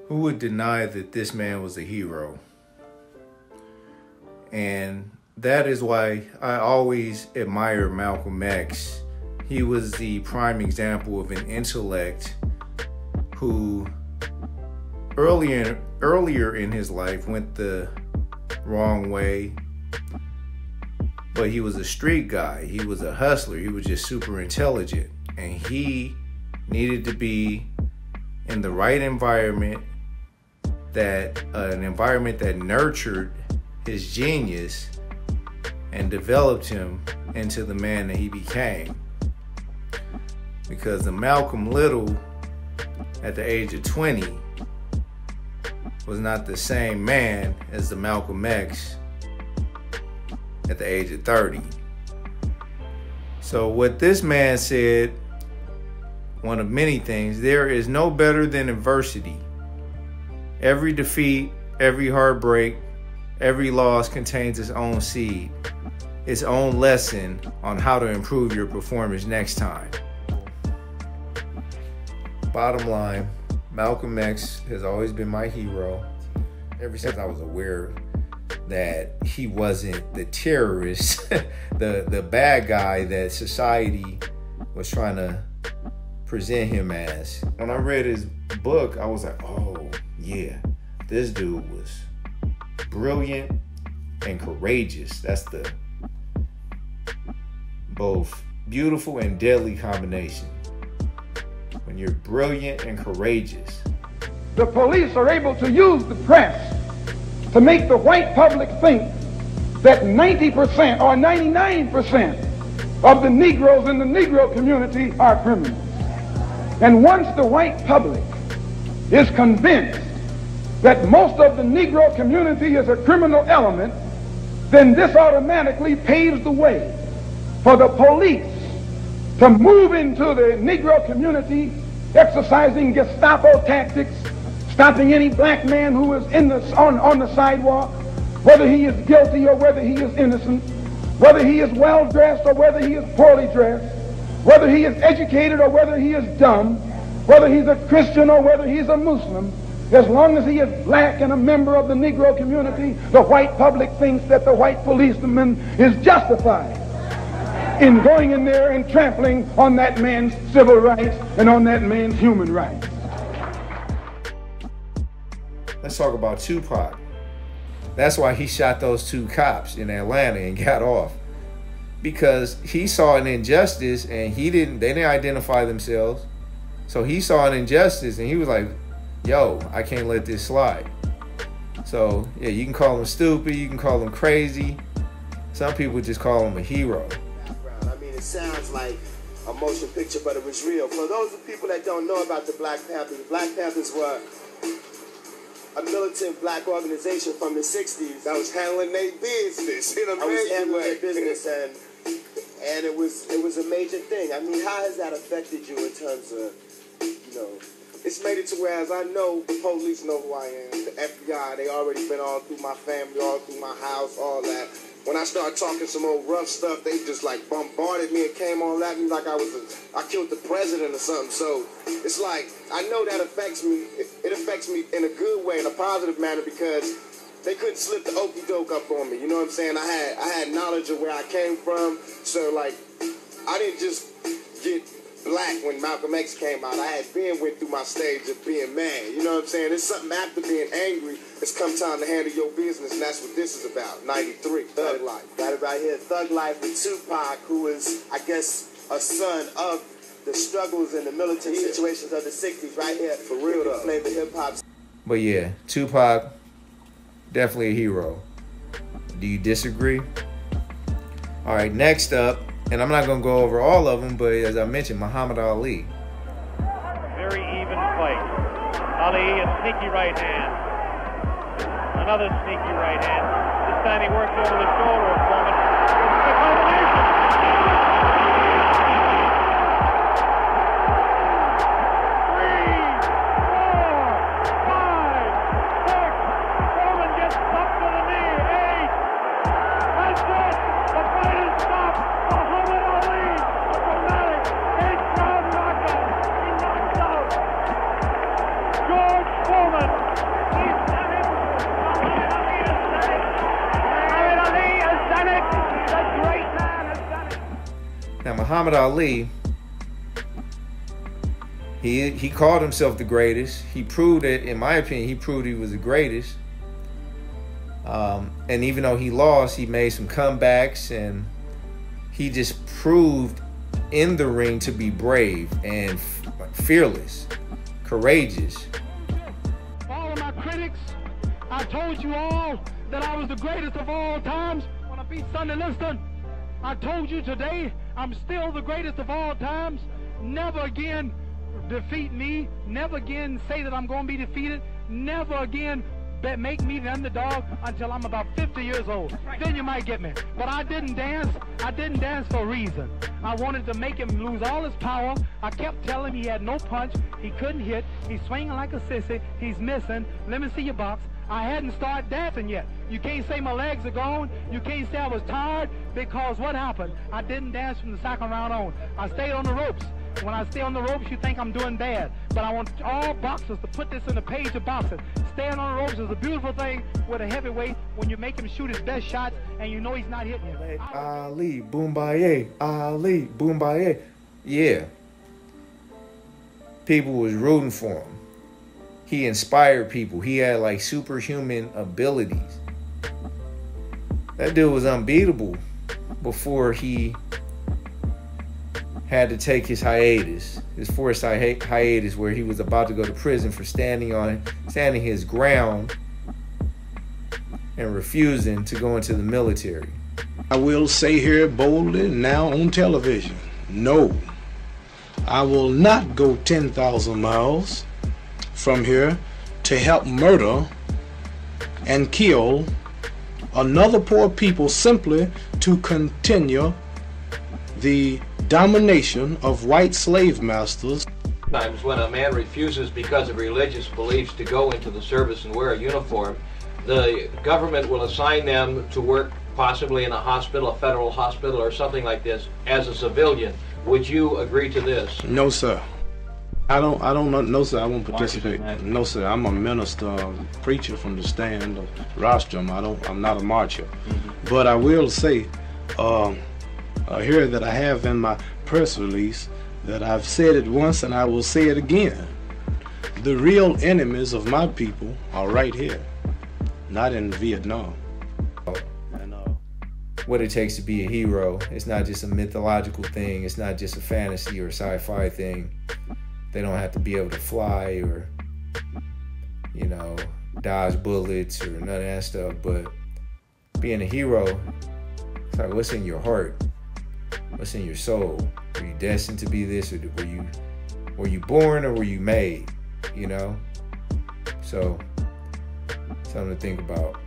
Who would deny that this man was a hero? And that is why I always admire Malcolm X. He was the prime example of an intellect who earlier in his life went the wrong way, but he was a street guy. He was a hustler. He was just super intelligent, and he needed to be in the right environment, an environment that nurtured his genius and developed him into the man that he became. Because the Malcolm Little at the age of 20 was not the same man as the Malcolm X at the age of 30. So what this man said, one of many things, there is no better than adversity. Every defeat, every heartbreak, every loss contains its own seed, its own lesson on how to improve your performance next time. Bottom line, Malcolm X has always been my hero. Ever since I was aware that he wasn't the terrorist, the bad guy that society was trying to present him as. When I read his book, I was like, oh yeah, this dude was brilliant and courageous. That's the both beautiful and deadly combination. When you're brilliant and courageous. The police are able to use the press to make the white public think that 90% or 99% of the Negroes in the Negro community are criminals. And once the white public is convinced that most of the Negro community is a criminal element, then this automatically paves the way for the police to move into the Negro community, exercising Gestapo tactics, stopping any black man who is on the sidewalk, whether he is guilty or whether he is innocent, whether he is well dressed or whether he is poorly dressed, whether he is educated or whether he is dumb, whether he's a Christian or whether he's a Muslim. As long as he is black and a member of the Negro community, the white public thinks that the white policeman is justified in going in there and trampling on that man's civil rights and on that man's human rights. Let's talk about Tupac. That's why he shot those two cops in Atlanta and got off. Because he saw an injustice and they didn't identify themselves. So he saw an injustice and he was like, yo, I can't let this slide. So yeah, you can call him stupid, you can call him crazy. Some people just call him a hero. I mean, it sounds like a motion picture, but it was real. For those of people that don't know about the Black Panthers were a militant black organization from the 60s that was handling their business in a major way. And it was a major thing. I mean, how has that affected you in terms of, it's made it to where, as I know, the police know who I am, the FBI, they already been all through my family, all through my house, all that. When I started talking some old rough stuff, they just like bombarded me and came on at me like I killed the president or something. So it's like, I know that affects me. It affects me in a good way, in a positive manner, because they couldn't slip the okey doke up on me. You know what I'm saying? I had knowledge of where I came from. So like, I didn't just get black when Malcolm X came out. I went through my stage of being mad. You know what I'm saying? It's something after being angry. It's come time to handle your business, and that's what this is about. 93, Thug Life. Got it right here. Thug Life with Tupac, who is, I guess, a son of the struggles and the militant situations of the 60s right here. For real, though. Flavor hip-hop. But yeah, Tupac, definitely a hero. Do you disagree? All right, next up, and I'm not going to go over all of them, but as I mentioned, Muhammad Ali. Very even fight. Ali, a sneaky right hand. Another sneaky right hand. This time he works over the shoulder of Foreman. It's the combination. 3, 4, 5, 6. Foreman gets up to the knee. 8. That's it. The fight is stopped. Muhammad Ali, a dramatic 8-round knockout. He knocks out George Foreman. Muhammad Ali, he called himself the greatest. He proved it, in my opinion, he proved he was the greatest. And even though he lost, he made some comebacks, and he just proved in the ring to be brave and fearless, courageous. All of my critics, I told you all that I was the greatest of all times when I beat Sonny Liston. I told you today I'm still the greatest of all times. Never again defeat me. Never again say that I'm going to be defeated. Never again make me the underdog until I'm about 50 years old. Then you might get me. But I didn't dance. I didn't dance for a reason. I wanted to make him lose all his power. I kept telling him he had no punch. He couldn't hit. He's swinging like a sissy. He's missing. Let me see your box. I hadn't started dancing yet. You can't say my legs are gone. You can't say I was tired, because what happened? I didn't dance from the second round on. I stayed on the ropes. When I stay on the ropes, you think I'm doing bad. But I want all boxers to put this in the page of boxing. Staying on the ropes is a beautiful thing with a heavyweight when you make him shoot his best shots and you know he's not hitting you. Ali, Boombaye, Ali, Boombaye. Yeah. People was rooting for him. He inspired people. He had like superhuman abilities. That dude was unbeatable before he had to take his hiatus, his forced hiatus, where he was about to go to prison for standing his ground and refusing to go into the military. I will say here boldly now on television, no, I will not go 10,000 miles from here to help murder and kill another poor people simply to continue the domination of white slave masters. Times when a man refuses because of religious beliefs to go into the service and wear a uniform, the government will assign them to work possibly in a hospital, a federal hospital or something like this, as a civilian. Would you agree to this? No, sir. I don't know. No, sir, I won't participate. No, sir, I'm a minister, preacher from the stand of rostrum. I'm not a marcher. But I will say here that I have in my press release that I've said it once and I will say it again. The real enemies of my people are right here, not in Vietnam. And what it takes to be a hero, it's not just a mythological thing. It's not just a fantasy or sci-fi thing. They don't have to be able to fly or, dodge bullets or none of that stuff. But being a hero, it's like, what's in your heart? What's in your soul? Were you destined to be this, or were you born, or were you made? So, something to think about.